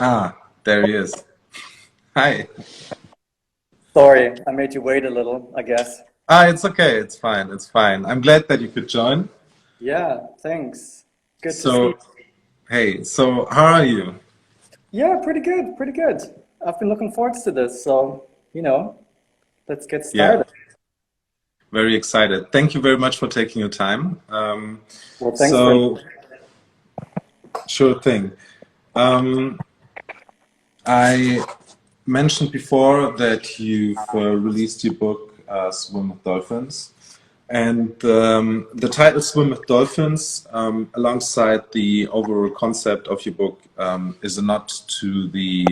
Ah, there he is. Hi. Sorry, I made you wait a little, I guess. Ah, it's okay. It's fine. It's fine. I'm glad that you could join. Yeah, thanks. Good to see you. So, hey, so how are you? Yeah, pretty good, pretty good. I've been looking forward to this, so, you know, let's get Yeah, started. very excited. Thank you very much for taking your time. Well, thanks for. So, sure thing. Um, I mentioned before that you've released your book, Swim with Dolphins. And the title Swim with Dolphins, alongside the overall concept of your book, is a nod to the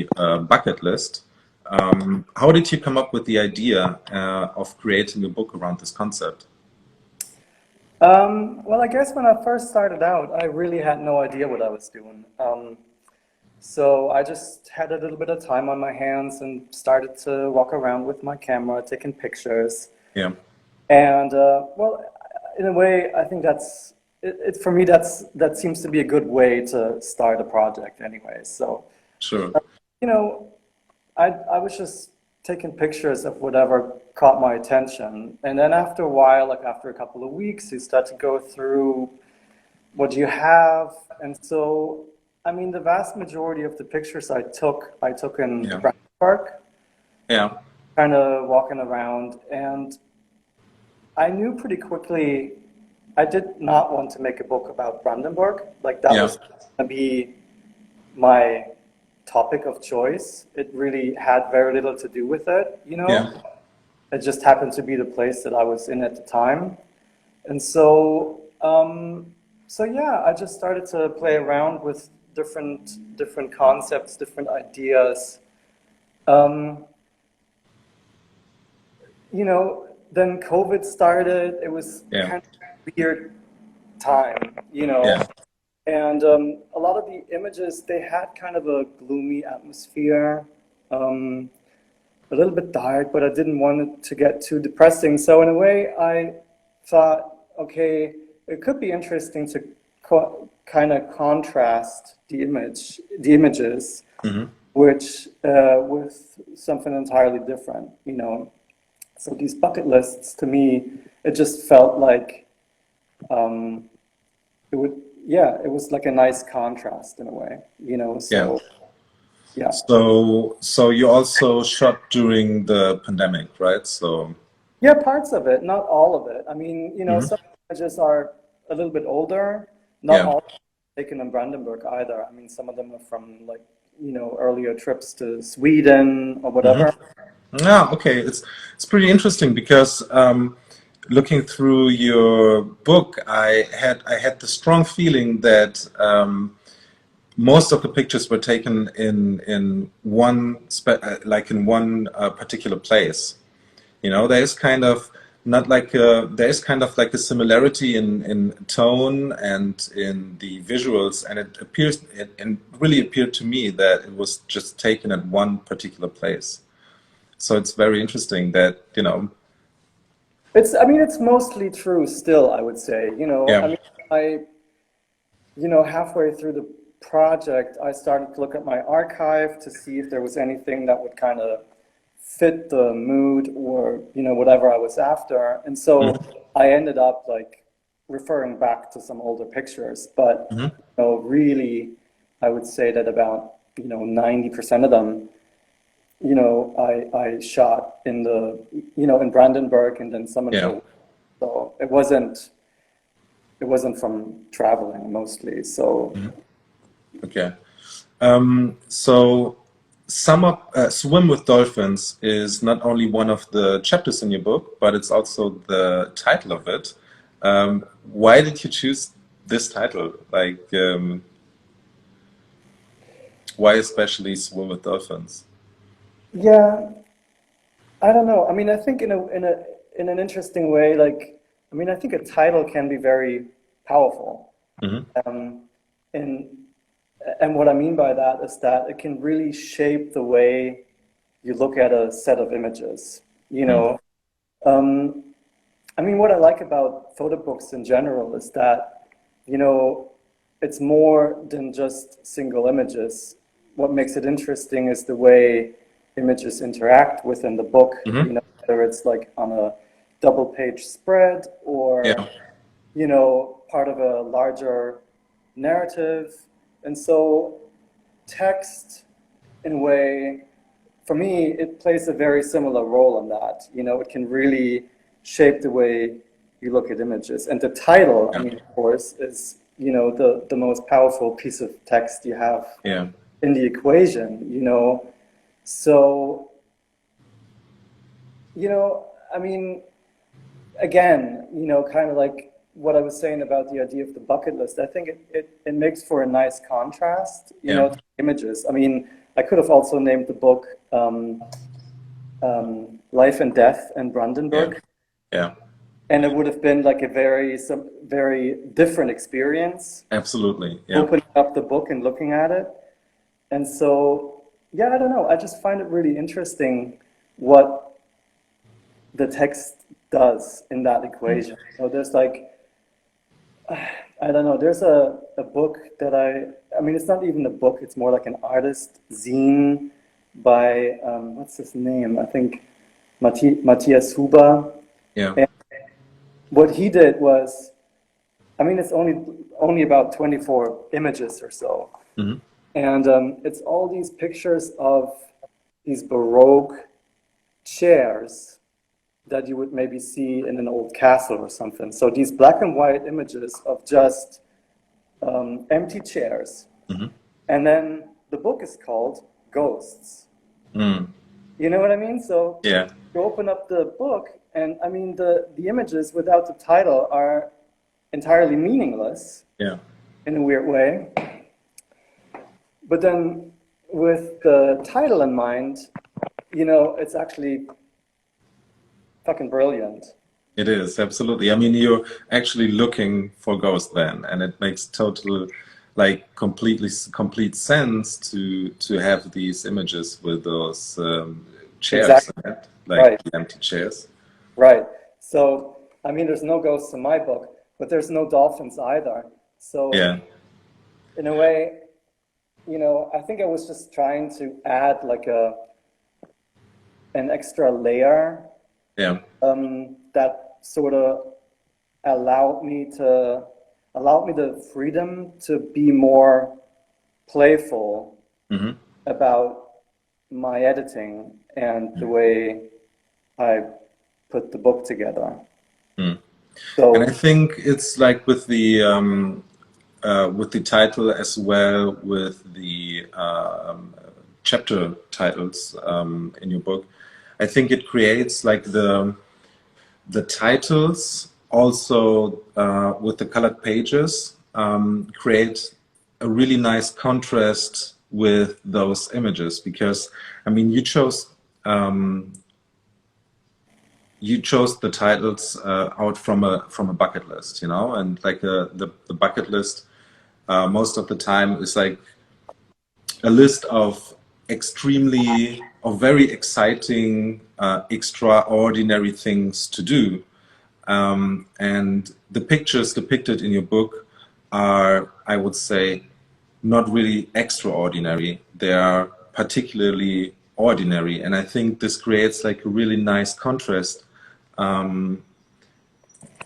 bucket list. How did you come up with the idea of creating a book around this concept? Well, I guess when I first started out, I really had no idea what I was doing. So I just had a little bit of time on my hands and started to walk around with my camera, taking pictures. Yeah, And well, in a way, I think for me. That seems to be a good way to start a project, anyway. So sure. you know, I was just taking pictures of whatever caught my attention, and then after a while, like after a couple of weeks, you start to go through what do you have, and so I mean, the vast majority of the pictures I took in Yeah, Brandenburg Park, yeah, kind of walking around, and I knew pretty quickly I did not want to make a book about Brandenburg. Like that yeah, was going to be my topic of choice. It really had very little to do with it, you yeah, know? It just happened to be the place that I was in at the time. And so yeah, I just started to play around with different concepts, different ideas. Um, then COVID started. It was yeah, kind of a weird time, yeah, and a lot of the images, they had kind of a gloomy atmosphere, um, a little bit dark, but I didn't want it to get too depressing. So in a way, I thought, okay, it could be interesting to kind of contrast the images, hmm, which with something entirely different. So these bucket lists, to me, it just felt like um, it would, yeah, it was like a nice contrast in a way. yeah. So yeah, So you also shot during the pandemic, right? So, yeah, parts of it, not all of it. I mean, mhm, some images are a little bit older, not yeah. all taken in Brandenburg either. I mean, some of them are from like, earlier trips to Sweden or Hmm. whatever. Yeah, okay. It's pretty interesting because looking through your book, I had the strong feeling that most of the pictures were taken in like in one particular place. There's kind of not like there's kind of like a similarity in tone and in the visuals, and it really appeared to me that it was just taken at one particular place. So it's very interesting that. I mean, it's mostly true still, I would say. I Yeah, mean, halfway through the project, I started to look at my archive to see if there was anything that would kind of fit the mood or, whatever I was after. And so hmm, I ended up like referring back to some older pictures. But, hmm, really, I would say that about, 90% of them, I shot in Brandenburg, and then some of yeah, it. So it wasn't from traveling mostly. So okay. So Swim with Dolphins is not only one of the chapters in your book, but it's also the title of it. Why did you choose this title? Like, why especially Swim with Dolphins? yeah, I don't know. I mean, I think in an interesting way, like, I mean, I think a title can be very powerful. Hmm. Um, and and what I mean by that is that it can really shape the way you look at a set of images. You know, um, I mean, what I like about photo books in general is that, you know, it's more than just single images. what makes it interesting is the way images interact within the book. Mm-hmm. You know, whether it's like on a double page spread or, Yeah. you know, part of a larger narrative. And so text, in a way, for me, it plays a very similar role in that. You know, it can really shape the way you look at images. And the title, I mean, of course, is, you know, the most powerful piece of text you have Yeah. in the equation, you know. So, you know, I mean, again, you know, kind of like what I was saying about the idea of the bucket list, I think it makes for a nice contrast, you know, to images. I mean, I could have also named the book Life and Death in Brandenburg. Yeah. And it would have been like a very different experience. Absolutely. Yeah. Opening up the book and looking at it. And so, yeah, I don't know. I just find it really interesting what the text does in that equation. So there's like, I don't know, there's a book that I mean, it's not even a book, it's more like an artist zine by, what's his name? I think Matthias Huber. Yeah. And what he did was, I mean, it's only about 24 images or so. Mm-hmm. And it's all these pictures of these Baroque chairs that you would maybe see in an old castle or something. So these black and white images of just empty chairs. Mm-hmm. And then the book is called Ghosts. Mm. You know what I mean? So Yeah. you open up the book, and I mean, the images without the title are entirely meaningless. Yeah. In a weird way. But then with the title in mind, you know, it's actually fucking brilliant. It is, absolutely. I mean, you're actually looking for ghosts then, and it makes total, like, complete sense to have these images with those chairs, Exactly. in it, like Right. the empty chairs. Right. So, I mean, there's no ghosts in my book, but there's no dolphins either. So, Yeah. in a way, you know, I think I was just trying to add like an extra layer Yeah. that sort of allowed me the freedom to be more playful Mm-hmm. about my editing and the way I put the book together. Mm. So, And I think it's like with the title as well, with the chapter titles in your book. I think it creates like the titles also with the colored pages create a really nice contrast with those images, because I mean you chose the titles out from a bucket list, you know, and like the bucket list most of the time is like a list of very exciting, extraordinary things to do. And the pictures depicted in your book are, I would say, not really extraordinary. They are particularly ordinary. And I think this creates like a really nice contrast.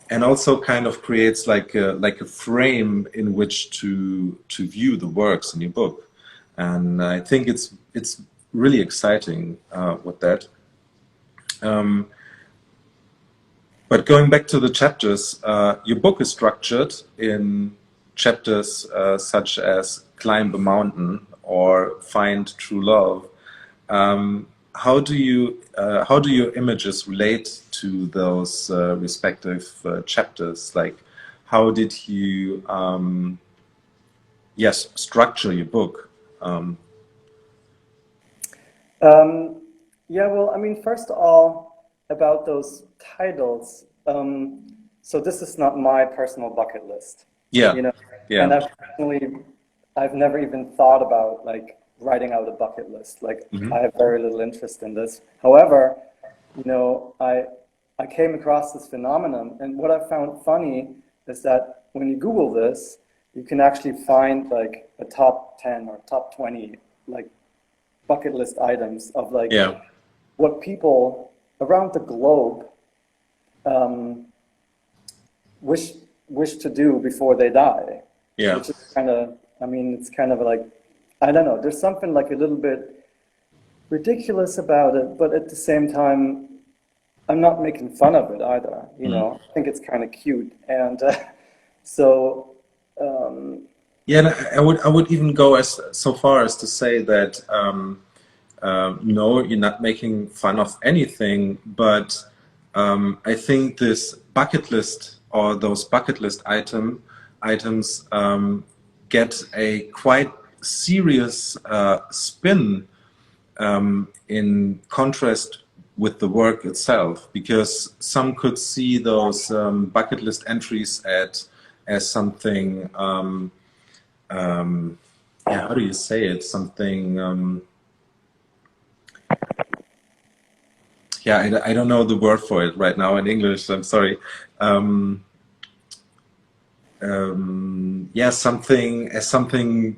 And also kind of creates like a frame in which to view the works in your book. And I think it's really exciting with that. But going back to the chapters, your book is structured in chapters such as Climb a Mountain or Find True Love. How do your images relate to those respective chapters? Like, how did you structure your book? yeah, well, I mean, first of all, about those titles. So this is not my personal bucket list. Yeah, You know, yeah, and I've never even thought about like writing out a bucket list. Like, mm-hmm. I have very little interest in this. However, you know, I came across this phenomenon, and what I found funny is that when you Google this, you can actually find like a top 10 or top 20 like bucket list items of like Yeah. what people around the globe wish to do before they die. Yeah. Which is kind of, I mean, it's kind of like, I don't know, there's something like a little bit ridiculous about it, but at the same time, I'm not making fun of it either, you know. I think it's kind of cute. And so, Yeah, and I would even go as so far as to say that no, you're not making fun of anything, but I think this bucket list or those bucket list items get a quite serious spin in contrast with the work itself, because some could see those bucket list entries as something. Yeah, how do you say it? Something. Yeah, I don't know the word for it right now in English. I'm sorry. Yeah, something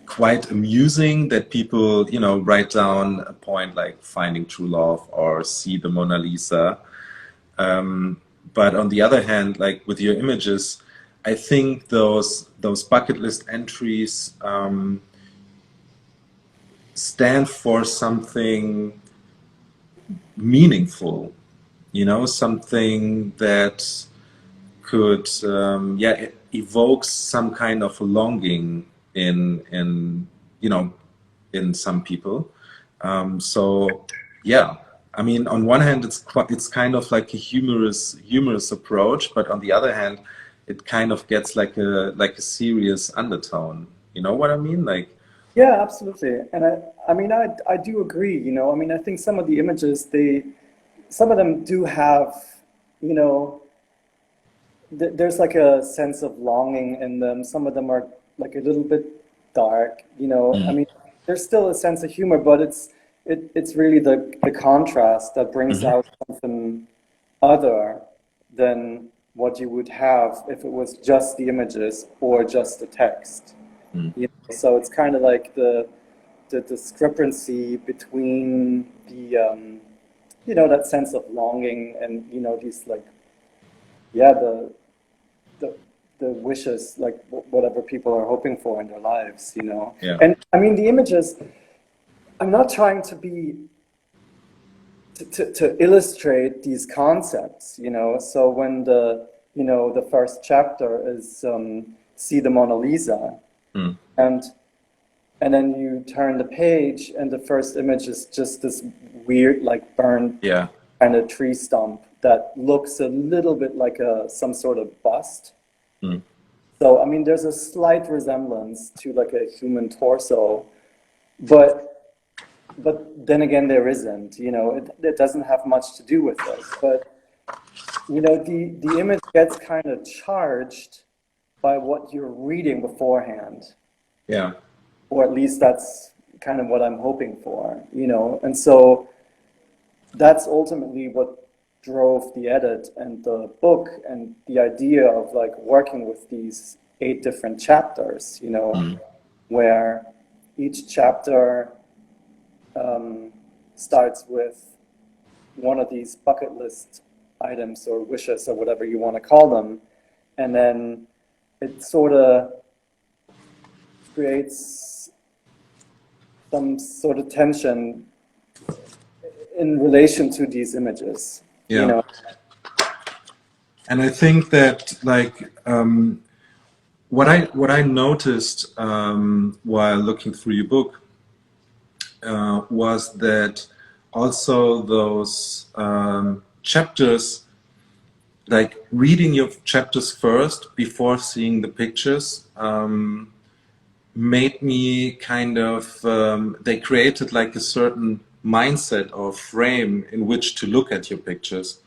quite amusing that people, you know, write down a point like finding true love or see the Mona Lisa. But on the other hand, like with your images, I think those bucket list entries stand for something meaningful, you know, something that could yeah, it evokes some kind of longing in you know, in some people. So yeah, I mean, on one hand it's kind of like a humorous approach, but on the other hand it kind of gets like a serious undertone, you know what I mean? Like, yeah, absolutely. And I mean, I do agree, you know. I mean, I think some of the images, some of them do have, you know, there's like a sense of longing in them. Some of them are like a little bit dark, you know. I mean, there's still a sense of humor, but it's really the contrast that brings out something other than what you would have if it was just the images or just the text. You know? So it's kind of like the discrepancy between the you know, that sense of longing and, you know, these like, yeah, the wishes, like whatever people are hoping for in their lives, you know. yeah, And I mean, the images, I'm not trying to be to illustrate these concepts, you know. So when the, you know, the first chapter is see the Mona Lisa, and then you turn the page and the first image is just this weird, like burned yeah, kind of tree stump that looks a little bit like some sort of bust. So, I mean, there's a slight resemblance to like a human torso, but then again, there isn't, you know, it doesn't have much to do with it. But, you know, the image gets kind of charged by what you're reading beforehand, yeah, or at least that's kind of what I'm hoping for, you know. And so that's ultimately what drove the edit and the book and the idea of like working with these 8 different chapters, you know, where each chapter starts with one of these bucket list items or wishes or whatever you want to call them, and then it sort of creates some sort of tension in relation to these images, yeah. you know. And I think that like what I noticed while looking through your book was that also those chapters, like reading your chapters first before seeing the pictures, made me kind of they created like a certain mindset or frame in which to look at your pictures.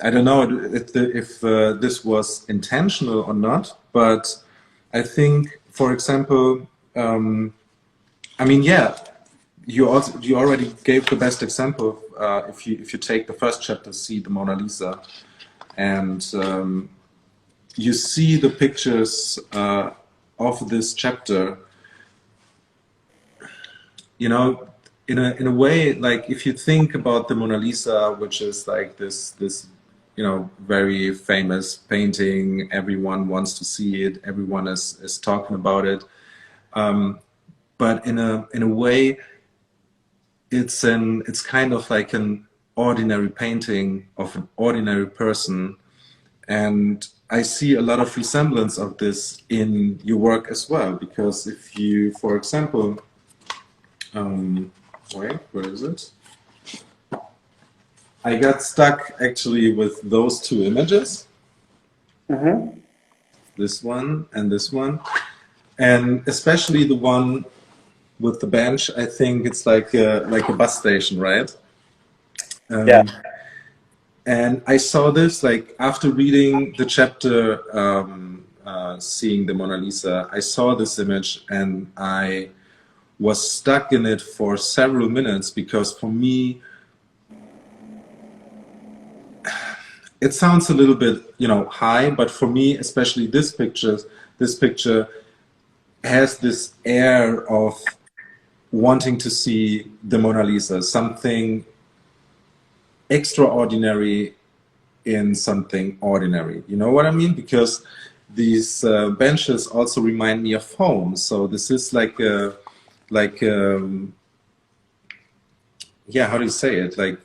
I don't know if this was intentional or not, but I think, for example, I mean, yeah, you already gave the best example. If you take the first chapter, see the Mona Lisa, and you see the pictures of this chapter, you know, in a way, like if you think about the Mona Lisa, which is like this you know, very famous painting, everyone wants to see it, everyone is talking about it. But in a way, it's kind of like an ordinary painting of an ordinary person, and I see a lot of resemblance of this in your work as well. Because if you, for example, wait, where is it? I got stuck actually with those two images. Mm-hmm. This one and this one, and especially the one with the bench. I think it's like a bus station, right? Yeah. And I saw this like after reading the chapter, seeing the Mona Lisa. I saw this image and I was stuck in it for several minutes, because for me, it sounds a little bit, you know, high, but for me, especially this picture has this air of wanting to see the Mona Lisa, something extraordinary in something ordinary. You know what I mean? Because these benches also remind me of home. So this is like a, yeah, how do you say it? Like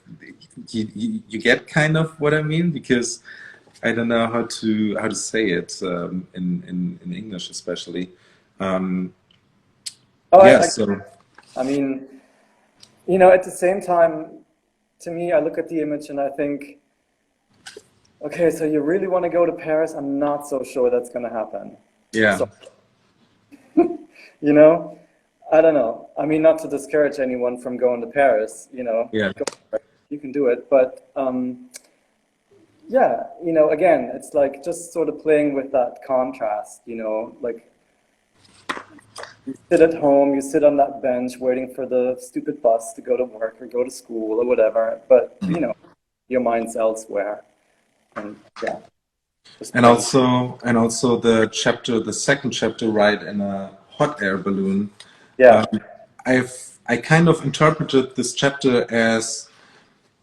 you get kind of what I mean, because I don't know how to say it in English, especially. Oh, Yeah. So I mean, you know, at the same time, to me, I look at the image and I think, okay, so you really want to go to Paris? I'm not so sure that's going to happen. yeah, So, you know, I don't know. I mean, not to discourage anyone from going to Paris, you know, yeah, you can do it. But yeah, you know, again, it's like just sort of playing with that contrast, you know, like you sit at home, you sit on that bench waiting for the stupid bus to go to work or go to school or whatever, but, you know, your mind's elsewhere. And yeah. and also the second chapter, right, in a hot air balloon. Yeah. I kind of interpreted this chapter as,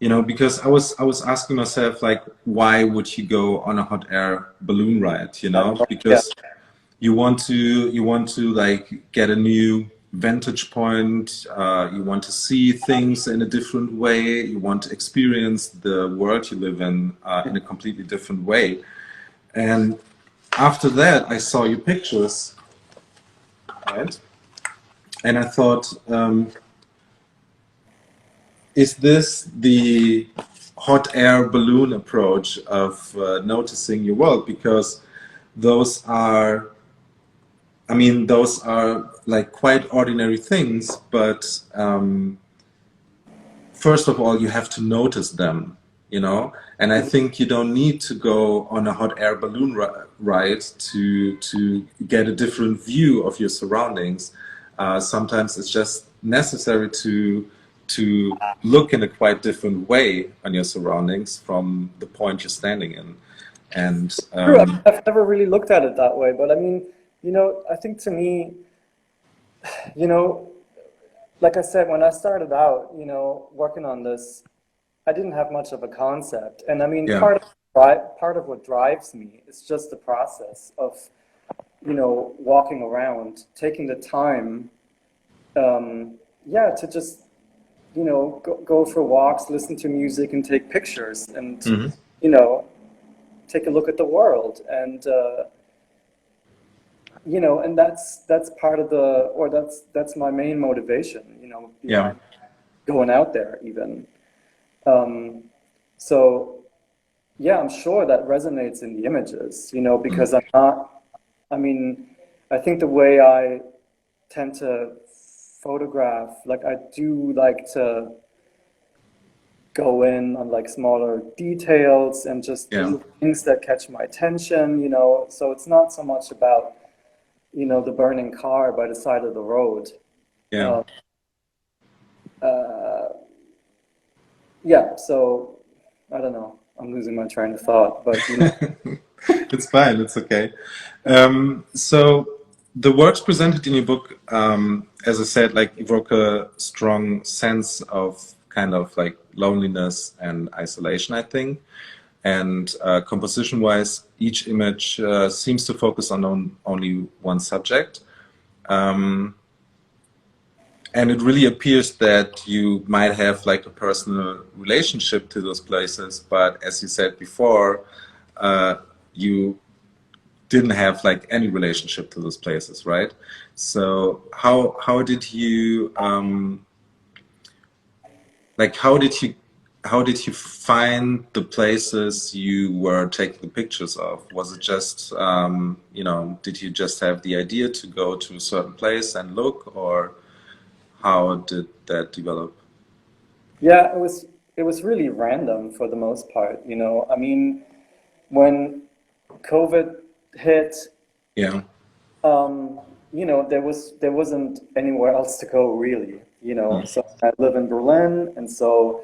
you know, because I was asking myself, like, why would you go on a hot air balloon ride? You know, Yeah. because you want to like get a new vantage point. You want to see things in a different way. You want to experience the world you live in a completely different way. And after that, I saw your pictures, right? And I thought, is this the hot air balloon approach of noticing your world? Because those are, I mean, those are like quite ordinary things, but first of all, you have to notice them, you know? And I think you don't need to go on a hot air balloon ride to get a different view of your surroundings. Sometimes it's just necessary to look in a quite different way on your surroundings from the point you're standing in. And True, I've never really looked at it that way, but I mean, you know, I think to me, you know, like I said, when I started out, you know, working on this, I didn't have much of a concept. And I mean, yeah, part of what drives me is just the process of, you know, walking around, taking the time, yeah, to just, you know, go for walks, listen to music, and take pictures, and hmm, you know, take a look at the world, and you know, and that's part of the, or that's my main motivation, you know, yeah, behind going out there even. So yeah, I'm sure that resonates in the images, you know, mm, because I'm not, I mean, I think the way I tend to photograph, like I do like to go in on like smaller details and just yeah, little things that catch my attention, you know, so it's not so much about, you know, the burning car by the side of the road. yeah. Uh, uh, yeah, so I don't know. I'm losing my train of thought, but you know, It's fine. It's okay. So the works presented in your book, as I said, like evoke a strong sense of kind of like loneliness and isolation, I think. And composition-wise, each image seems to focus on only one subject. And it really appears that you might have like a personal relationship to those places, but as you said before, you didn't have like any relationship to those places, right? So how did you like how did you find the places you were taking the pictures of? Was it just you know, did you just have the idea to go to a certain place and look, or how did that develop? Yeah, it was really random for the most part, you know. I mean, when COVID hit, Yeah. you know, there wasn't anywhere else to go really, you know. Mm. So I live in Berlin, and so,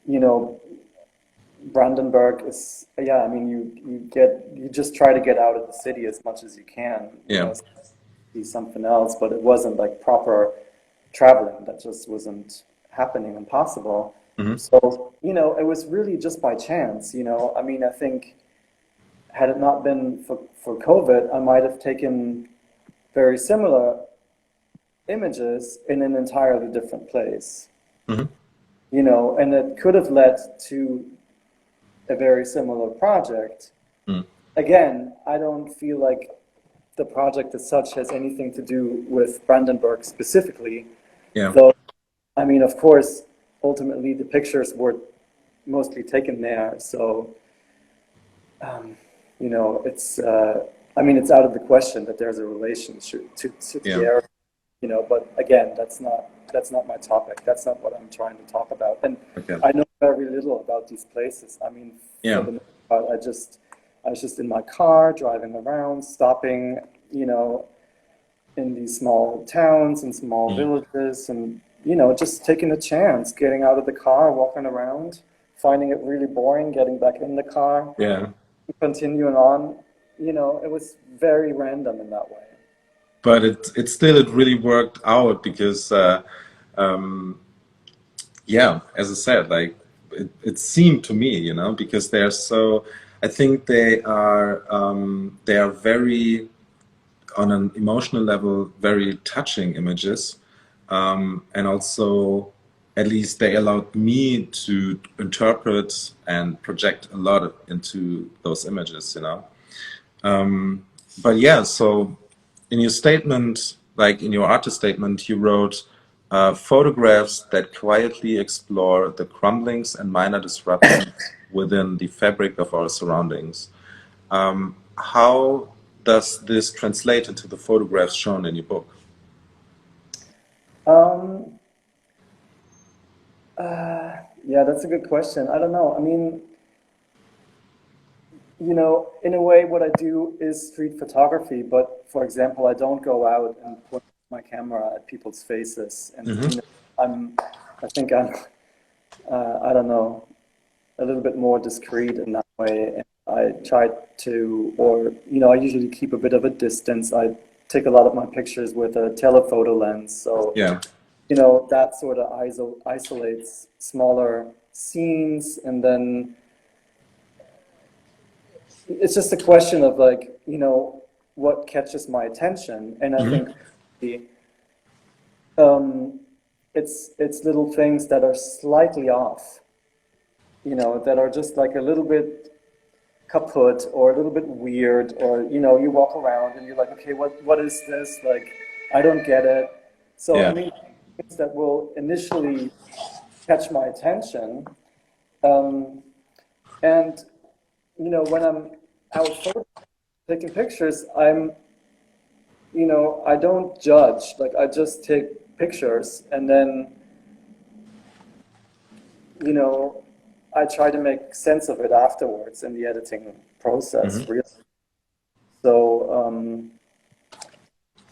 you know, Brandenburg is, yeah, I mean, you just try to get out of the city as much as you can, you Yeah. know, see something else, but it wasn't like proper traveling. That just wasn't happening and possible. Hmm. So, you know, it was really just by chance, you know. I mean, I think had it not been for COVID, I might have taken very similar images in an entirely different place, Hmm. you know, and it could have led to a very similar project. Mm. Again, I don't feel like the project as such has anything to do with Brandenburg specifically, Yeah. though, I mean, of course, ultimately the pictures were mostly taken there, so, you know, I mean, it's out of the question that there's a relationship to the Yeah. area, you know, but again, that's not my topic. That's not what I'm trying to talk about. And Okay. I know very little about these places. I mean, for Yeah. the most part, I was just in my car, driving around, stopping, you know, in these small towns and small Mm. villages, and, you know, just taking a chance, getting out of the car, walking around, finding it really boring, getting back in the car, Yeah. continuing on. You know, it was very random in that way. But it still it really worked out because um, yeah, as I said, like it seemed to me, you know, because they're so. I think they are very on an emotional level very touching images, and also at least they allowed me to interpret and project a lot into those images, you know. But yeah, so in your statement, like in your artist statement, you wrote photographs that quietly explore the crumblings and minor disruptions within the fabric of our surroundings. How does this translate into the photographs shown in your book? Um, yeah, that's a good question. I don't know. I mean, you know, in a way, what I do is street photography, but for example, I don't go out and point my camera at people's faces. And, Hmm. you know, I think I'm, I don't know, a little bit more discreet in that way. And I try to, or, you know, I usually keep a bit of a distance. I take a lot of my pictures with a telephoto lens. So, Yeah. you know, that sort of isolates smaller scenes, and then it's just a question of, like, you know, what catches my attention. And I think Hmm. the, um, it's little things that are slightly off, you know, that are just like a little bit kaput or a little bit weird, or, you know, you walk around and you're like, okay, what is this? Like, I don't get it. So I Yeah. mean, things that will initially catch my attention, um, and, you know, when I'm out taking pictures, you know, I don't judge. Like, I just take pictures, and then, you know, I try to make sense of it afterwards in the editing process, Hmm. really. So,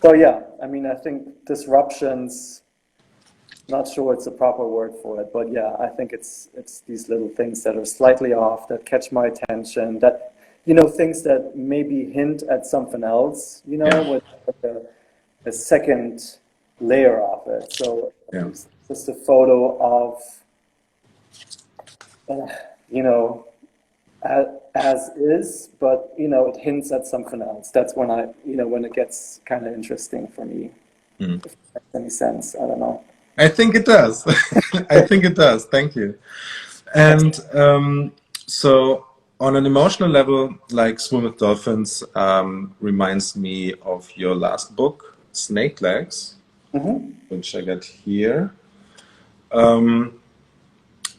so yeah, I mean, I think disruptions, not sure it's a proper word for it, but yeah, I think it's these little things that are slightly off, that catch my attention, that things that maybe hint at something else, with like a second layer of it. So it's just a photo of, as is, but it hints at something else. That's when when it gets kind of interesting for me. If that makes any sense, I don't know. I think it does. I think it does. Thank you. And so on an emotional level, like Swim with Dolphins reminds me of your last book, Snake Legs, which I got here.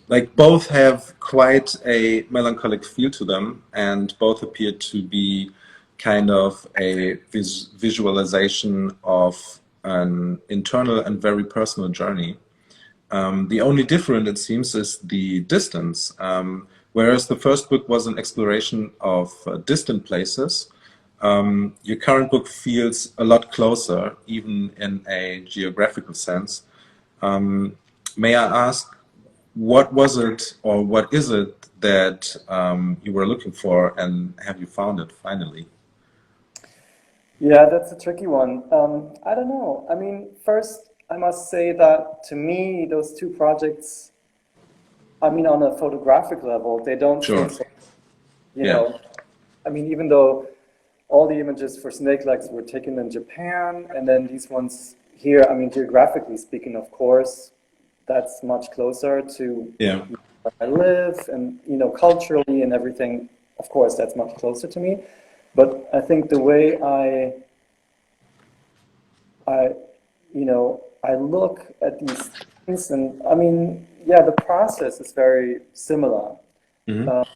Like both have quite a melancholic feel to them, and both appear to be kind of a visualization of an internal and very personal journey. The only difference, it seems, is the distance. Whereas the first book was an exploration of distant places, your current book feels a lot closer, even in a geographical sense. May I ask, what was it, or what is it that you were looking for, and have you found it finally? Yeah, that's a tricky one. I don't know. I mean, first, I must say that to me, those two projects, I mean, on a photographic level, they don't feel so, I mean, even though all the images for Snake Legs were taken in Japan, and then these ones here, I mean, geographically speaking, of course, that's much closer to where I live, and culturally and everything, of course, that's much closer to me. But I think the way I look at these things, and I mean, yeah, the process is very similar. And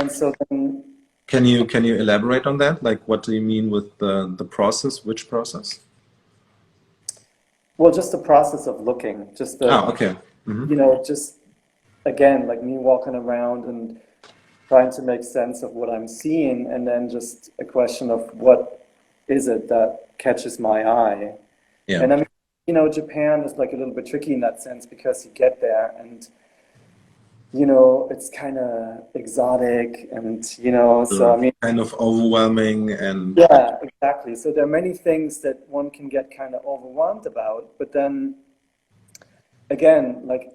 so then, can you elaborate on that? Like, what do you mean with the process? Which process? well, just the process of looking, just the Okay. just again, like me walking around and trying to make sense of what I'm seeing, and then just a question of what is it that catches my eye. And I mean, Japan is like a little bit tricky in that sense, because you get there and it's kind of exotic, and so I mean, kind of overwhelming, and yeah, exactly. So there are many things that one can get kind of overwhelmed about, but then again, like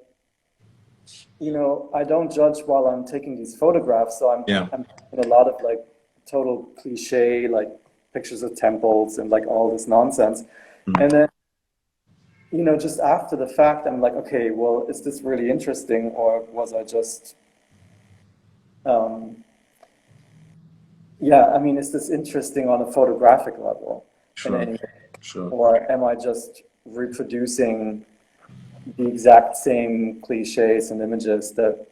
I don't judge while I'm taking these photographs, so I'm taking a lot of like total cliche, like pictures of temples and like all this nonsense. And then, just after the fact, I'm like, okay, well, is this really interesting, or was I just, I mean, is this interesting on a photographic level in any way? Sure. Or am I just reproducing the exact same cliches and images that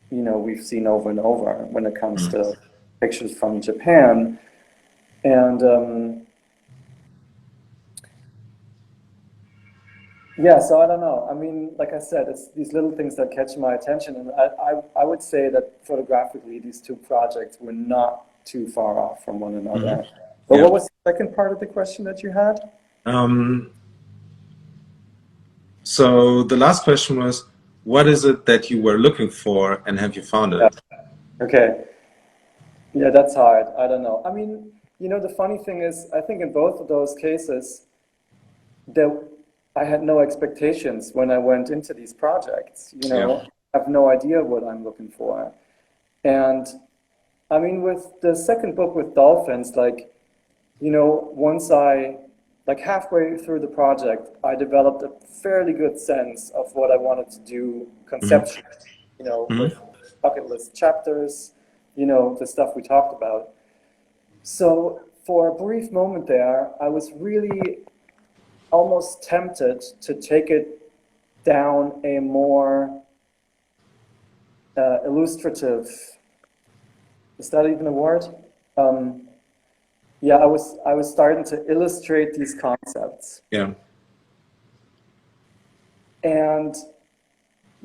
we've seen over and over when it comes to pictures from Japan? And so I don't know. I mean, like I said, it's these little things that catch my attention, and I would say that photographically these two projects were not too far off from one another. But what was the second part of the question that you had? So the last question was, what is it that you were looking for, and have you found it? Okay. Yeah, that's hard. I don't know. I mean, the funny thing is, I think in both of those cases, I had no expectations when I went into these projects. I have no idea what I'm looking for. And I mean, with the second book with Dolphins, like, once like halfway through the project, I developed a fairly good sense of what I wanted to do conceptually, with bucket list chapters, the stuff we talked about. So for a brief moment there, I was really almost tempted to take it down a more illustrative, is that even a word? I was starting to illustrate these concepts. Yeah. And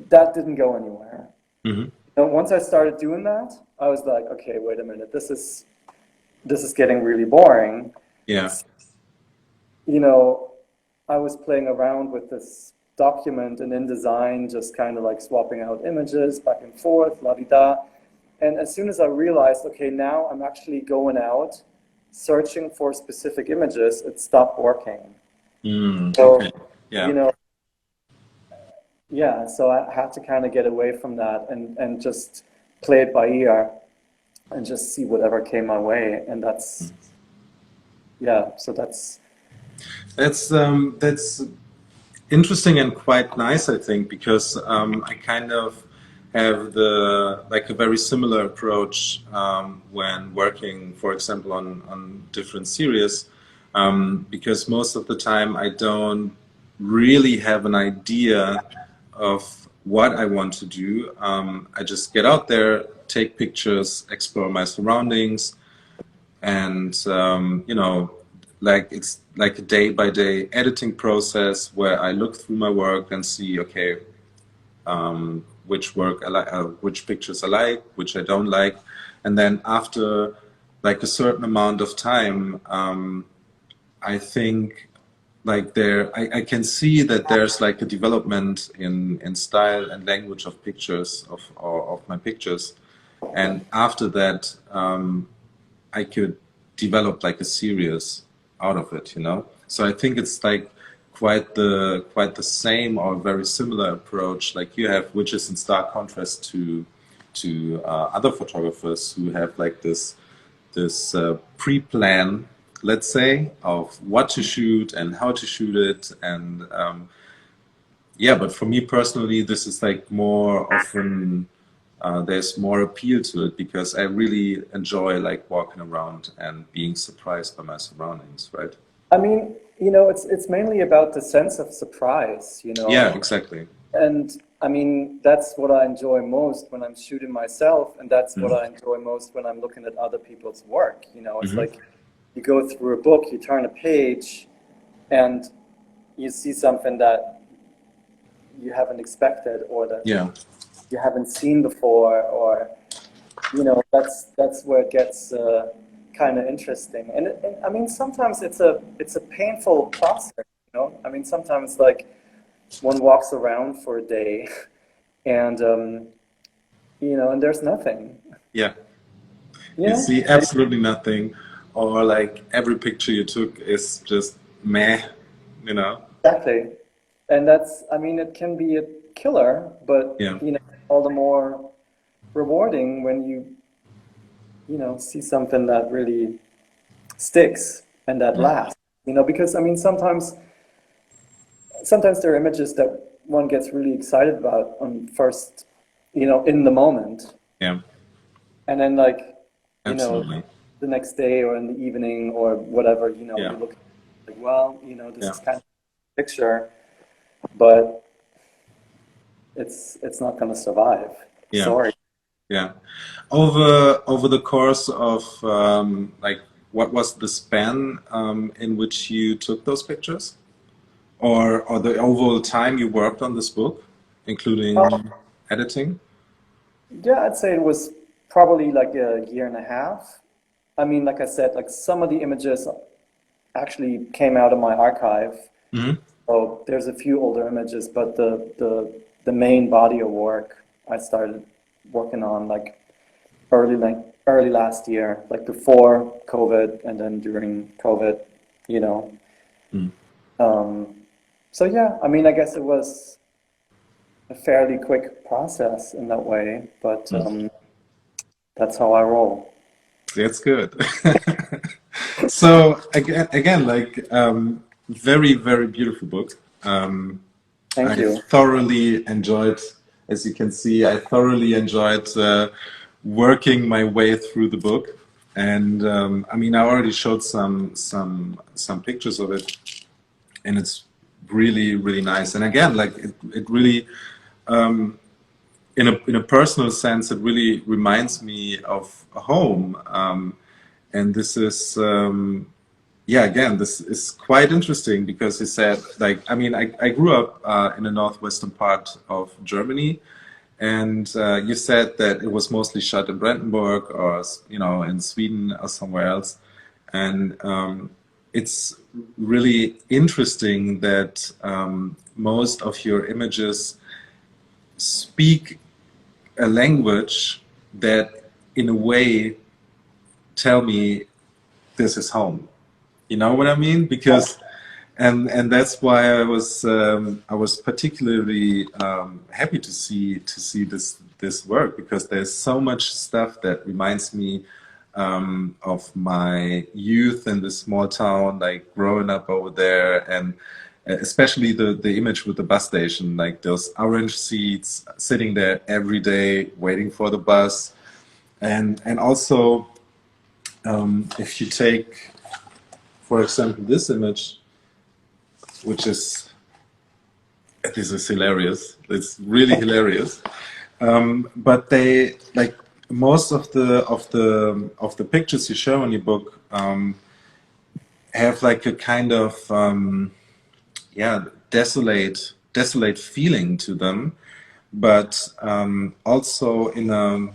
that didn't go anywhere. Once I started doing that, I was like, okay, wait a minute, this is getting really boring. Yeah. I was playing around with this document and InDesign, just kind of like swapping out images back and forth, la-di-da. And as soon as I realized, okay, now I'm actually going out searching for specific images, it stopped working. So, Okay. Yeah. you know, yeah, so I had to kind of get away from that and just play it by ear and just see whatever came my way. And that's, yeah, so That's interesting and quite nice, I think, because I kind of have a very similar approach when working, for example, on different series, because most of the time I don't really have an idea of what I want to do. I just get out there, take pictures, explore my surroundings, and like it's like a day by day editing process where I look through my work and see, okay, which work I like, which pictures I like, which I don't like, and then after like a certain amount of time, I think like I can see that there's like a development in style and language of pictures of my pictures, and after that I could develop like a series out of it, you know. So I think it's like quite the same or very similar approach like you have, which is in stark contrast to other photographers who have like this pre-plan, let's say, of what to shoot and how to shoot it, and yeah. But for me personally, this is like more often. There's more appeal to it because I really enjoy like walking around and being surprised by my surroundings, right? I mean, you know, it's mainly about the sense of surprise, you Yeah, know. exactly. And I mean, that's what I enjoy most when I'm shooting myself, and that's what I enjoy most when I'm looking at other people's work. You know, it's like you go through a book, you turn a page, and you see something that you haven't expected or that Yeah. you haven't seen before, or you know, that's where it gets kind of interesting. And I mean, sometimes it's a painful process. You know, I mean, sometimes like one walks around for a day, and you know, and there's nothing. Yeah. You You know, see absolutely nothing, or like every picture you took is just meh, you know? exactly. And that's, I mean, it can be a killer, but Yeah. you know, all the more rewarding when you know, see something that really sticks and that lasts. You know, because I mean, sometimes there are images that one gets really excited about on first, you know, in the moment, Yeah. and then like, you know, Absolutely. the next day or in the evening or whatever, you know, Yeah. you look like, well, you know, this Yeah. is kind of a picture, but it's not going to survive. Yeah. Sorry. Yeah. Over the course of like what was the span in which you took those pictures? Or the overall time you worked on this book, including editing? Yeah, I'd say it was probably like a year and a half. I mean, like I said, like some of the images actually came out of my archive. Hmm. So there's a few older images, but the main body of work I started working on like early last year, like before COVID and then during COVID, you know. Mm. So yeah, I mean, I guess it was a fairly quick process in that way, but that's how I roll. That's good. So again, like very, very beautiful book. Thank I you. thoroughly enjoyed, as you can see, I thoroughly enjoyed working my way through the book. And I mean, I already showed some pictures of it, and it's really, really nice. And again, like it really in a personal sense, it really reminds me of a home. And this is, yeah, again, this is quite interesting because he said, like, I mean, I grew up in the northwestern part of Germany, and you said that it was mostly shot in Brandenburg or, you know, in Sweden or somewhere else. And it's really interesting that most of your images speak a language that in a way, tell me this is home. You know what I mean? Because, and that's why I was particularly happy to see this work, because there's so much stuff that reminds me of my youth in this small town, like growing up over there, and especially the image with the bus station, like those orange seats, sitting there every day waiting for the bus, and also if you take, for example, this image, which is, this is hilarious. It's really hilarious. But they, like, most of the pictures you show in your book have like a kind of desolate feeling to them, but also in a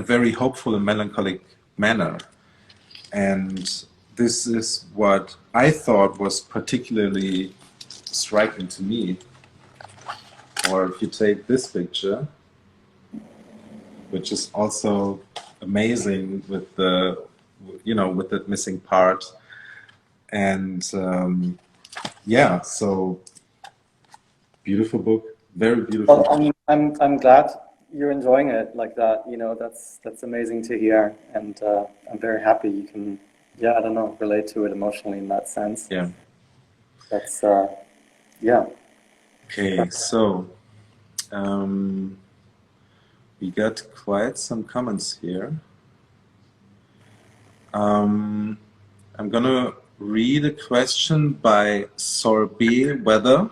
very hopeful and melancholic manner. And this is what I thought was particularly striking to me. Or if you take this picture, which is also amazing with the, with that missing part. And yeah, so beautiful book, very beautiful. Well, I'm glad you're enjoying it like that. That's amazing to hear, and I'm very happy you can, I don't know, relate to it emotionally in that sense. Yeah. That's yeah. Okay, so we got quite some comments here. I'm gonna read a question by Sorbet Weather.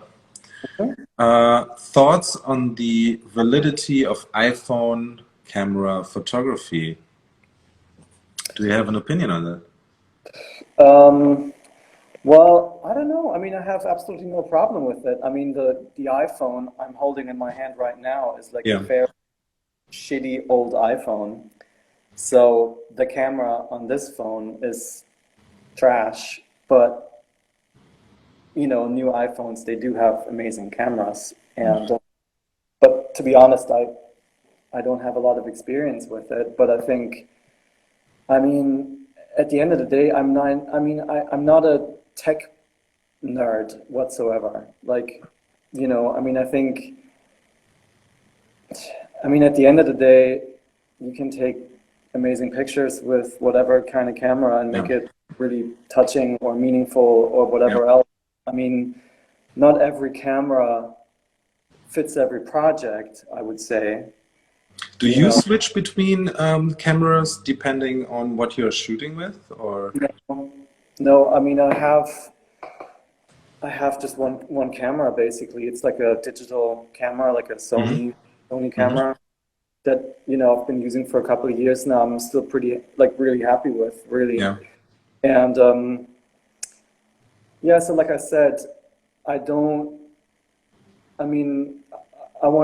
Thoughts on the validity of iPhone camera photography? Do you have an opinion on that? Well, I don't know. I mean, I have absolutely no problem with it. I mean, the iPhone I'm holding in my hand right now is like a very shitty old iPhone. So the camera on this phone is trash, but new iPhones, they do have amazing cameras. And but to be honest, I don't have a lot of experience with it. But I think, I mean, at the end of the day, I'm not a tech nerd whatsoever. Like, I mean, at the end of the day, you can take amazing pictures with whatever kind of camera and make it really touching or meaningful or whatever else. I mean, not every camera fits every project, I would say. Do you switch between cameras depending on what you're shooting with, or? No, I mean, I have just one camera basically. It's like a digital camera, like a Sony camera that I've been using for a couple of years now. I'm still really happy with, really. Yeah. And so like I said, I want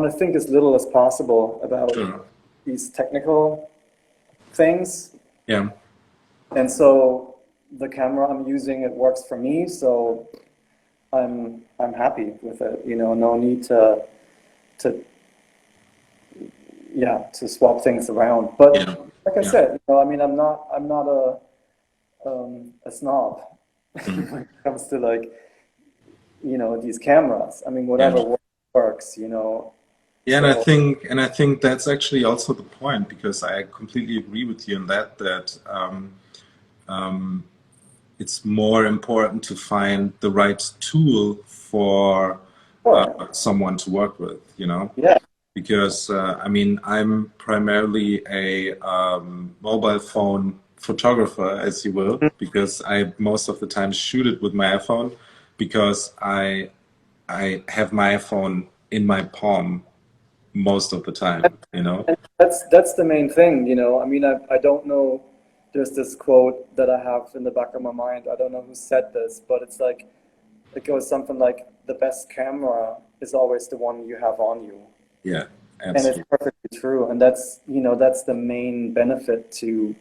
to think as little as possible about these technical things. Yeah. And so the camera I'm using, it works for me, so I'm happy with it. No need to swap things around. But like I said, I mean, I'm not a snob when it comes to these cameras. I mean, whatever works. Yeah, and I think that's actually also the point, because I completely agree with you in that it's more important to find the right tool for someone to work with, Yeah. Because I mean, I'm primarily a mobile phone photographer, as you will, because I most of the time shoot it with my iPhone, because I have my iPhone in my palm most of the time, And that's the main thing, I mean, I don't know. There's this quote that I have in the back of my mind. I don't know who said this, but it's like, it goes something like, the best camera is always the one you have on you. Yeah, absolutely. And it's perfectly true. And that's, that's the main benefit to,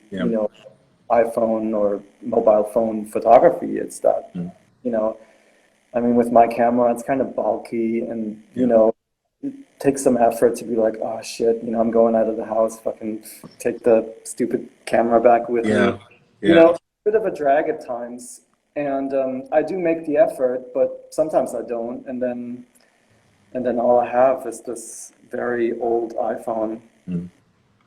iPhone or mobile phone photography. It's that, I mean, with my camera, it's kind of bulky and, takes some effort to be like, oh shit, I'm going out of the house, fucking take the stupid camera back with Yeah. me. Yeah. It's a bit of a drag at times. And I do make the effort, but sometimes I don't. And then all I have is this very old iPhone. Mm.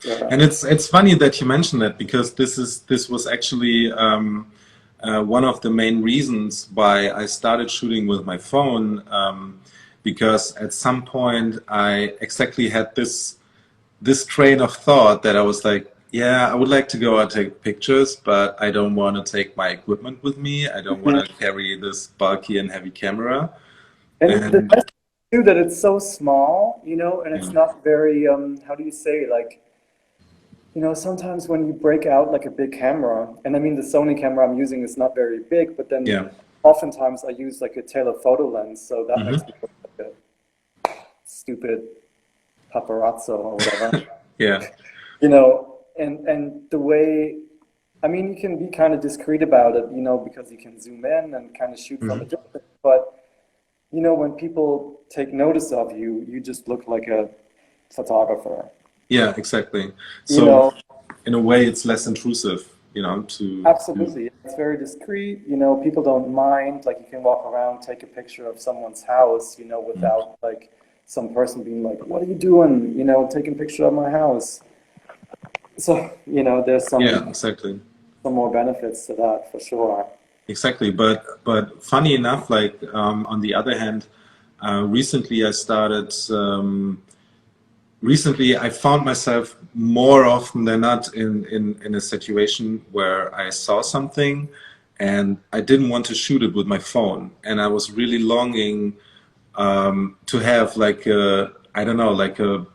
Yeah. And it's funny that you mentioned that, because this was actually one of the main reasons why I started shooting with my phone, because at some point I exactly had this train of thought that I was like, yeah, I would like to go and take pictures, but I don't want to take my equipment with me. I don't want to carry this bulky and heavy camera. And the And nice thing too that it's so small, and it's yeah, not very, how do you say, like, sometimes when you break out like a big camera, and I mean the Sony camera I'm using is not very big, but then yeah, oftentimes I use like a telephoto lens, so that makes hmm me look like a stupid paparazzo or whatever. yeah, And the way, I mean, you can be kind of discreet about it, because you can zoom in and kind of shoot from a hmm distance, but when people take notice of you, you just look like a photographer. yeah, exactly. You So know, in a way, it's less intrusive, to Absolutely. It's very discreet. People don't mind. Like you can walk around, take a picture of someone's house, without like some person being like, "What are you doing?" Taking a picture of my house. So, there's yeah, some exactly. more benefits to that for sure. Exactly, but funny enough, like on the other hand, recently I started. Recently, I found myself more often than not in a situation where I saw something and I didn't want to shoot it with my phone, and I was really longing to have like a, I don't know, like a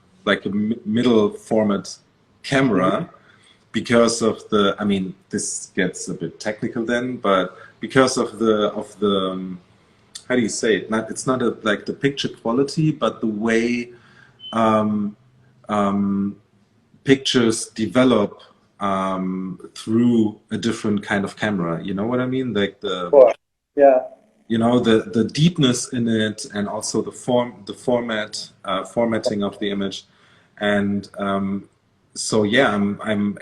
middle format Mhm. camera, because of the, I mean, this gets a bit technical then, but because of the how do you say it? Not, it's not like the picture quality, but the way um, um, pictures develop through a different kind of camera. You know what I mean? Like Sure. Yeah. the deepness in it, and also the formatting of the image. And so yeah, I'm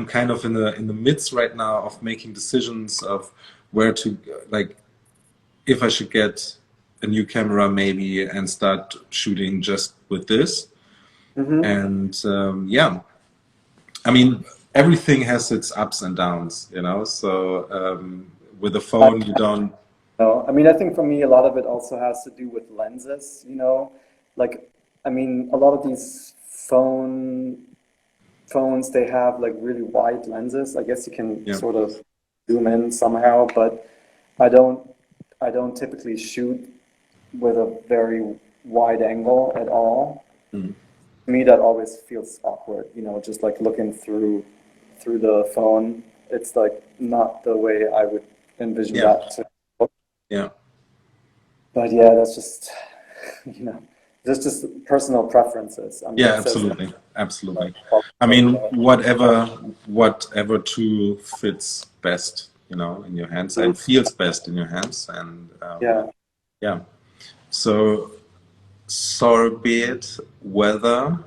kind of in the midst right now of making decisions of where to, like, if I should get a new camera maybe and start shooting just with this. hmm And yeah, I mean, everything has its ups and downs, so with a I, phone you don't. I mean, I think for me, a lot of it also has to do with lenses, like, I mean, a lot of these phones, they have like really wide lenses. I guess you can Yeah. sort of zoom in somehow, but I don't I don't typically shoot with a very wide angle at all. Mm. To me, that always feels awkward, just like looking through the phone. It's like not the way I would envision Yeah. that to look. Yeah. But yeah, that's just you know, that's just personal preferences. I mean, Yeah, it says absolutely. Absolutely. nothing I about mean, that. whatever tool fits best, in your hands, Mhm. and feels best in your hands. And Yeah. yeah. So Sorbet Weather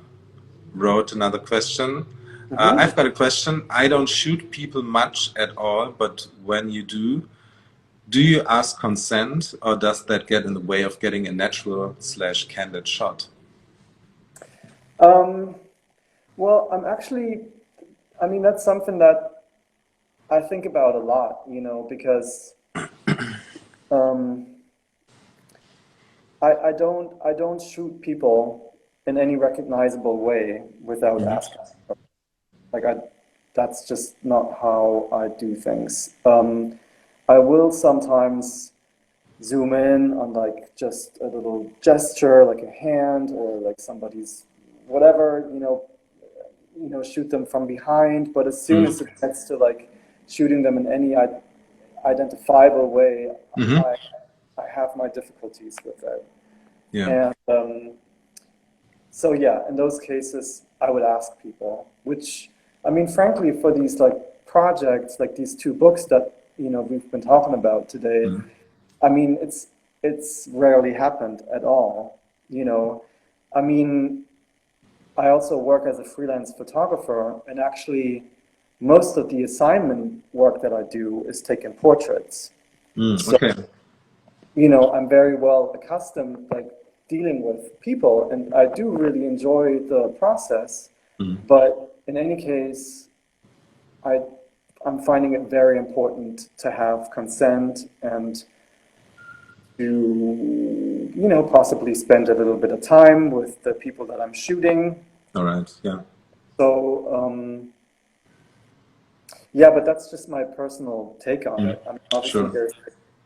wrote another question. hmm I've got a question. I don't shoot people much at all, but when you do you ask consent, or does that get in the way of getting a natural/candid shot? Um, well, I mean, that's something that I think about a lot, because um, I don't shoot people in any recognizable way without Mhm. asking. Like that's just not how I do things. I will sometimes zoom in on like just a little gesture, like a hand or like somebody's whatever, shoot them from behind. But as soon as Mm. it gets to like shooting them in any identifiable way, Mhm. I I have my difficulties with it. Yeah. And so yeah, in those cases, I would ask people, which I mean, frankly, for these like projects, like these two books that we've been talking about today, Mhm. I mean, it's rarely happened at all. You know, I mean, I also work as a freelance photographer, and actually most of the assignment work that I do is taking portraits. So, Okay. you know, I'm very well accustomed, like, dealing with people, and I do really enjoy the process. But in any case, I'm finding it very important to have consent and to, you know, possibly spend a little bit of time with the people that I'm shooting. All right. Yeah. So, yeah, but that's just my personal take on it. I mean, obviously Sure. there's,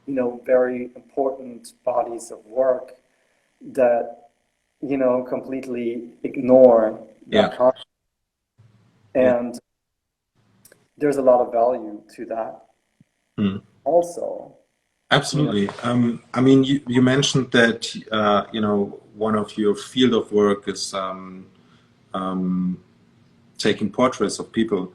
you know, very important bodies of work that, you know, completely ignore that Yeah. concept. Yeah. And there's a lot of value to that also, you know. Absolutely. I mean, you mentioned that you know, one of your field of work is um, taking portraits of people,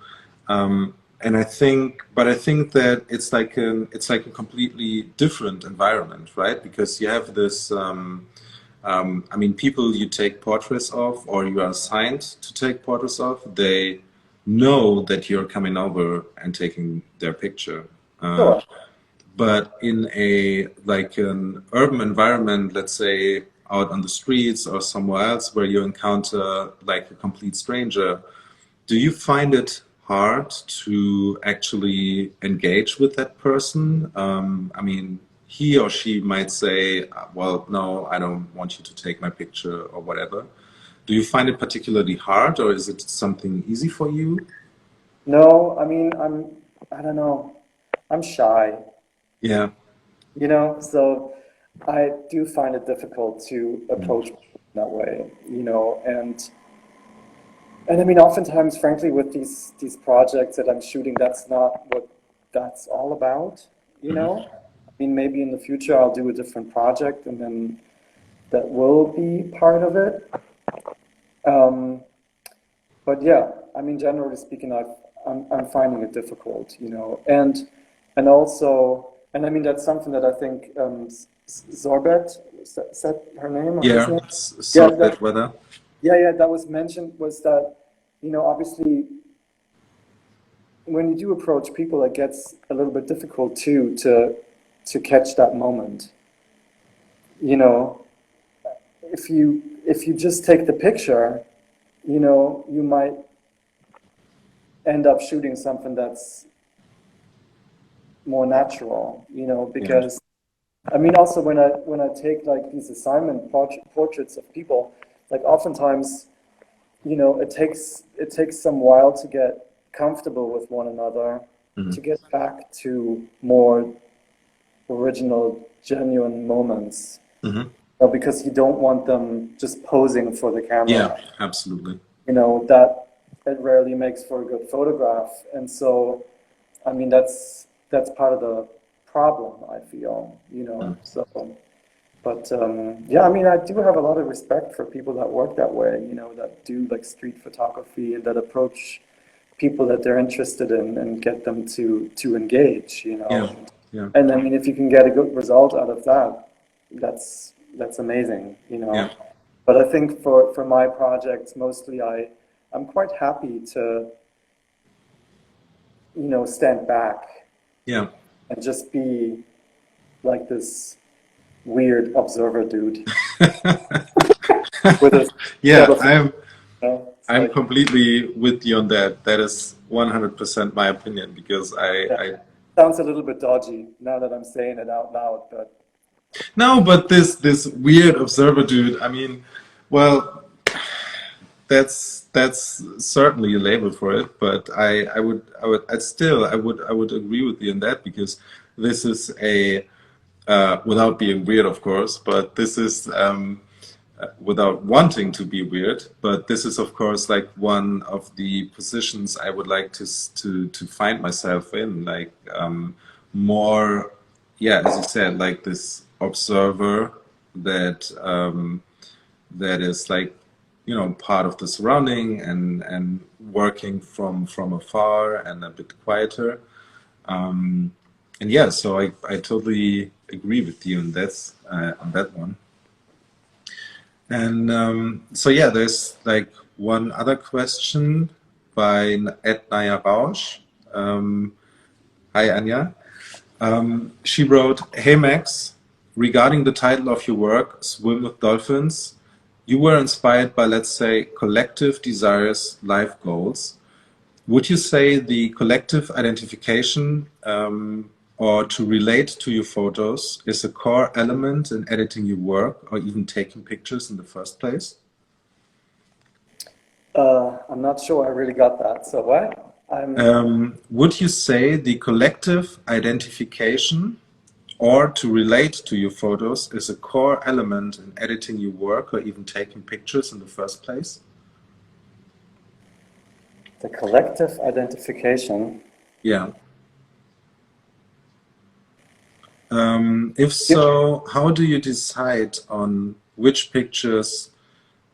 and I think that it's like a completely different environment, right? Because you have this. I mean, people you take portraits of, or you are assigned to take portraits of, they know that you're coming over and taking their picture. Sure. But in a like an urban environment, let's say out on the streets or somewhere else where you encounter like a complete stranger, do you find it hard to actually engage with that person? I mean, he or she might say, well, no, I don't want you to take my picture or whatever. Do you find it particularly hard, or is it something easy for you? No, I mean, I don't know, I'm shy, Yeah. you know, so I do find it difficult to approach people that way, you know, and I mean, oftentimes, frankly, with these projects that I'm shooting, that's not what that's all about, you know. I mean, maybe in the future I'll do a different project, and then that will be part of it. Um, but yeah, I mean, generally speaking, I'm finding it difficult, you know, and also, and I mean, that's something that I think Zorbet said her name or his Yeah, name. it's Yeah, so bad weather. yeah, that was mentioned, was that, you know, obviously when you do approach people, it gets a little bit difficult too to catch that moment. You know, if you just take the picture, you know, you might end up shooting something that's more natural, you know, Yeah. because I mean, also when I take like these assignment portraits of people, like oftentimes, you know, it takes some while to get comfortable with one another, to get back to more original, genuine moments. Because you don't want them just posing for the Yeah, camera. absolutely. You know, that it rarely makes for a good photograph. And so, I mean, that's part of the problem, I feel, you know. So, but yeah, I mean, I do have a lot of respect for people that work that way, you know, that do like street photography and that approach people that they're interested in and get them to engage, you know. Yeah, yeah, And I mean, if you can get a good result out of that, that's amazing, you yeah, know. But I think for my projects, mostly I'm quite happy to, you know, stand back yeah. and just be like this weird observer dude with a set Yeah, of, you know, it's I'm like, completely with you on that. That is 100% my opinion because yeah, I sounds a little bit dodgy now that I'm saying it out loud, but no, but this weird observer dude. I mean, well, that's certainly a label for it. But I would agree with you in that because this is a without being weird, of course, but this is without wanting to be weird. But this is, of course, like one of the positions I would like to find myself in, like more, yeah, as you said, like this observer that that is like you know part of the surrounding and working from afar and a bit quieter. And yeah, so I totally agree with you on that one. And so yeah, there's like one other question by Naya Bausch. Hi Anya. She wrote, "Hey Max, regarding the title of your work, Swim with Dolphins, you were inspired by, let's say, collective desires, life goals. Would you say the collective identification or to relate to your photos is a core element in editing your work or even taking pictures in the first place?" I'm not sure I really got that. So what? Would you say the collective identification or to relate to your photos is a core element in editing your work or even taking pictures in the first place? The collective identification. Yeah. If so, how do you decide on which pictures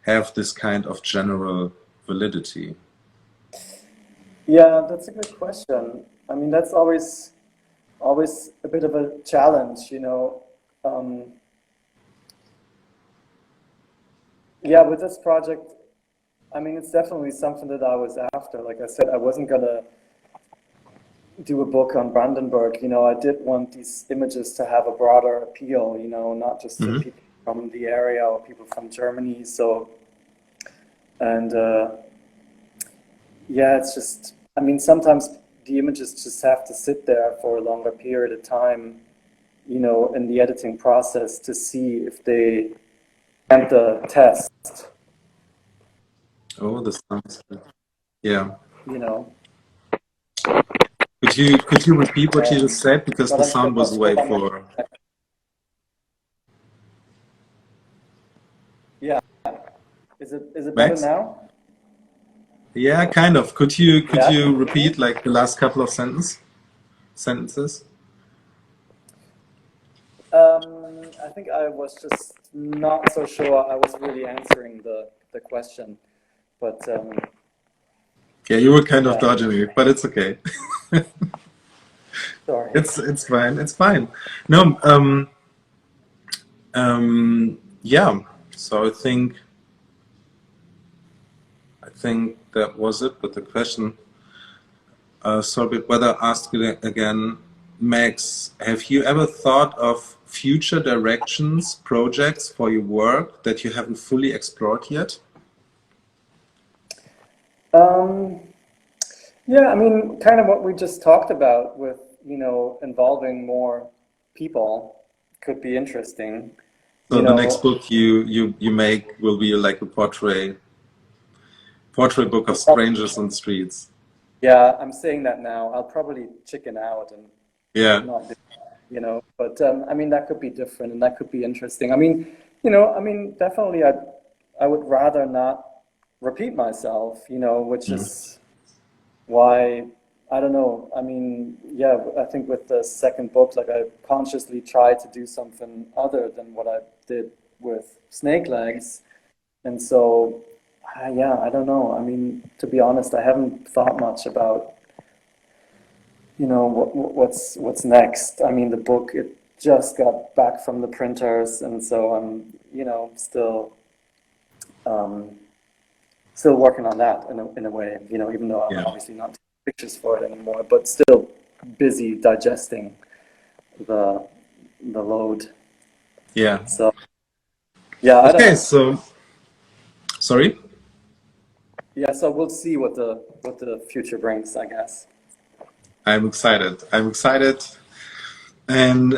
have this kind of general validity? Yeah, that's a good question. I mean, that's always a bit of a challenge, you know. Yeah, with this project, I mean, it's definitely something that I was after. Like I said, I wasn't gonna do a book on Brandenburg. You know, I did want these images to have a broader appeal, you know, not just for people from the area or people from Germany. So, and yeah, it's just, I mean, sometimes the images just have to sit there for a longer period of time, you know, in the editing process to see if they stand the test, Oh, the sounds good. Yeah. you know. Could you repeat what you just said because But the I'm still sound not was sure. way for. Yeah. Is it better Max? now? Yeah, kind of. Could you Yeah, can you hear repeat me? like the last couple of sentences? I think I was just not so sure I was really answering the question, but Yeah, you were kind of yeah, dodging me, but it's okay. sorry. It's fine. It's fine. No, yeah. So I think that was it. But the question, sorry, whether ask it again, Max, have you ever thought of future directions, projects for your work that you haven't fully explored yet? Um, yeah, I mean, kind of what we just talked about with, you know, involving more people could be interesting. So You the next know, book you make will be like a portrait book of I'm prob- strangers on streets. yeah, I'm saying that now. I'll probably chicken out and Yeah. not do, you know, but I mean, that could be different and that could be interesting. I mean, you know, I mean, definitely I would rather not repeat myself, you know, which Mhm. is why, I don't know. I mean, yeah, I think with the second book, like I consciously tried to do something other than what I did with Snake Legs. And so, yeah, I don't know. I mean, to be honest, I haven't thought much about, you know, what's next. I mean, the book, it just got back from the printers, and so I'm, you know, um, still working on that in a way, you know, even though I'm Yeah. obviously not taking pictures for it anymore, but still busy digesting the load. Yeah. So yeah, I don't Okay, know. so sorry. Yeah, so we'll see what the future brings, I guess. I'm excited. I'm excited. And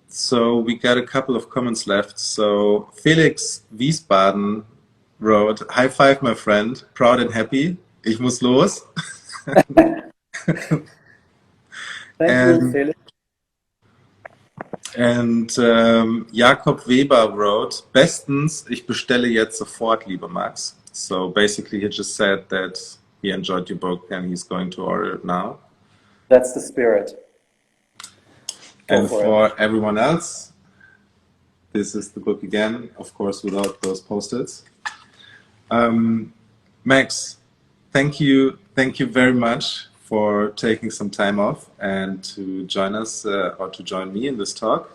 so we got a couple of comments left. So Felix Wiesbaden wrote, "High five, my friend. Proud and happy. Ich muss los." Thank you, And Felix. Jakob Weber wrote, "Bestens, ich bestelle jetzt sofort, liebe Max." So basically, he just said that he enjoyed your book and he's going to order it now. That's the spirit. Go And for it. for everyone else, this is the book again, of course, without those post-its. Max, thank you very much for taking some time off and to join us or to join me in this talk.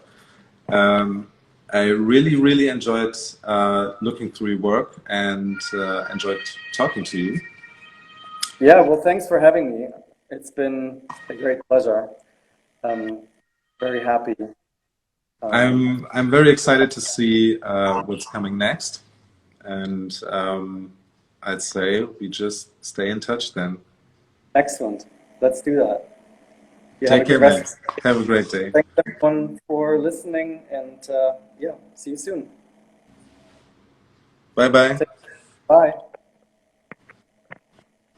I really, really enjoyed looking through your work and enjoyed talking to you. Yeah, well, thanks for having me. It's been a great pleasure. Very happy. I'm very excited to see what's coming next, and I'd say we just stay in touch then. Excellent. Let's do that. You have a Take care, good man. rest. Have a great day. Thanks everyone for listening, and yeah, see you soon. Bye bye. Bye.